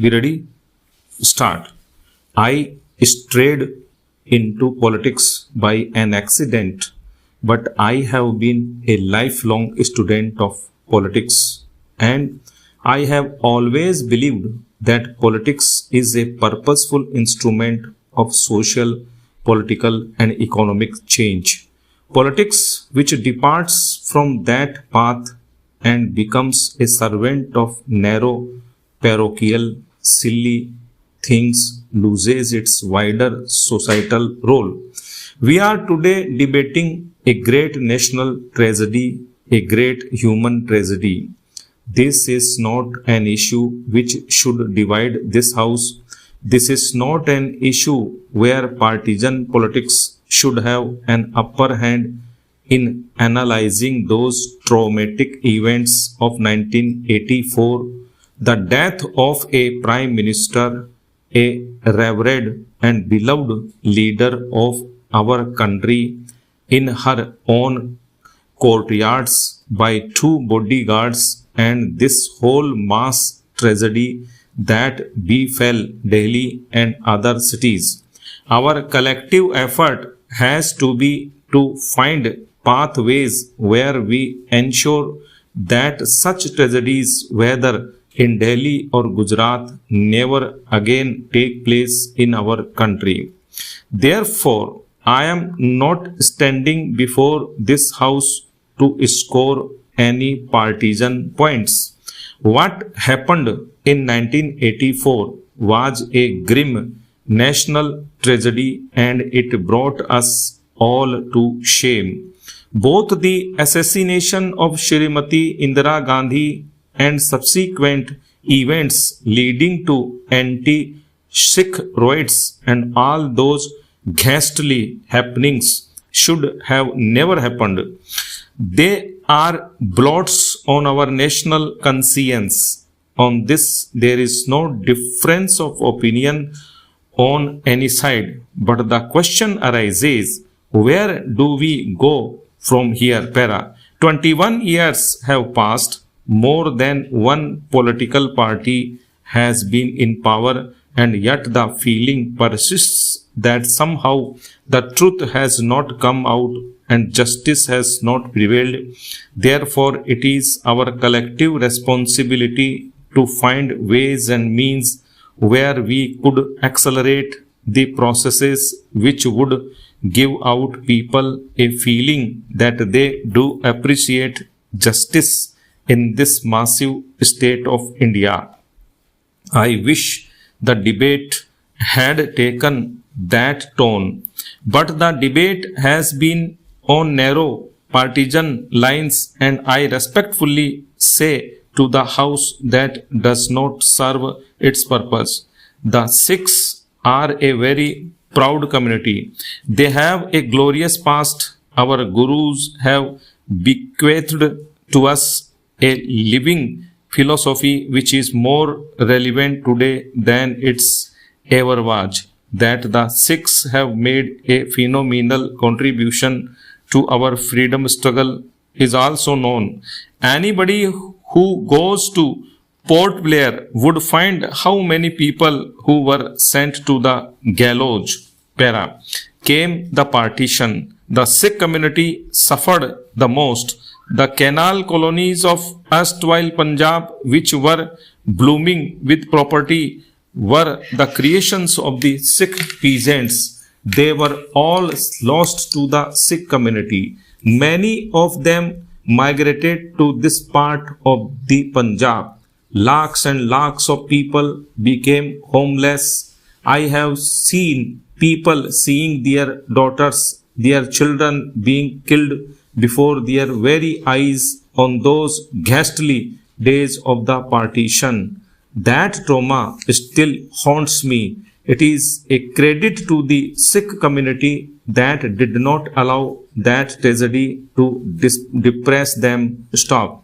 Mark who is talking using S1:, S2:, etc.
S1: Be ready? Start. I strayed into politics by an accident, but I have been a lifelong student of politics, and I have always believed that politics is a purposeful instrument of social, political, and economic change. Politics which departs from that path and becomes a servant of narrow, parochial, silly things loses its wider societal role. We are today debating a great national tragedy, a great human tragedy. This is not an issue which should divide this house. This is not an issue where partisan politics should have an upper hand in analyzing those traumatic events of 1984, the death of a prime minister, a revered and beloved leader of our country in her own courtyards by two bodyguards, and this whole mass tragedy that befell Delhi and other cities. Our collective effort has to be to find pathways where we ensure that such tragedies, whether in Delhi or Gujarat, never again take place in our country. Therefore, I am not standing before this house to score any partisan points. What happened in 1984 was a grim national tragedy, and it brought us all to shame. Both the assassination of Shrimati Indira Gandhi and subsequent events leading to anti-Sikh riots and all those ghastly happenings should have never happened. They are blots on our national conscience. On this, there is no difference of opinion on any side. But the question arises, where do we go from here? 21 years have passed. More than one political party has been in power, and yet the feeling persists that somehow the truth has not come out and justice has not prevailed. Therefore, it is our collective responsibility to find ways and means where we could accelerate the processes which would give out people a feeling that they do appreciate justice in this massive state of India. I wish the debate had taken that tone, but the debate has been on narrow partisan lines, and I respectfully say to the House that does not serve its purpose. The Sikhs are a very proud community. They have a glorious past. Our gurus have bequeathed to us a living philosophy which is more relevant today than it's ever was. That the Sikhs have made a phenomenal contribution to our freedom struggle is also known. Anybody who goes to Port Blair would find how many people who were sent to the gallows came the partition. The Sikh community suffered the most. The canal colonies of erstwhile Punjab, which were blooming with property, were the creations of the Sikh peasants. They were all lost to the Sikh community. Many of them migrated to this part of the Punjab. Lakhs and lakhs of people became homeless. I have seen people seeing their daughters, their children being killed before their very eyes on those ghastly days of the partition. That trauma still haunts me. It is a credit to the Sikh community that did not allow that tragedy to depress them. Stop.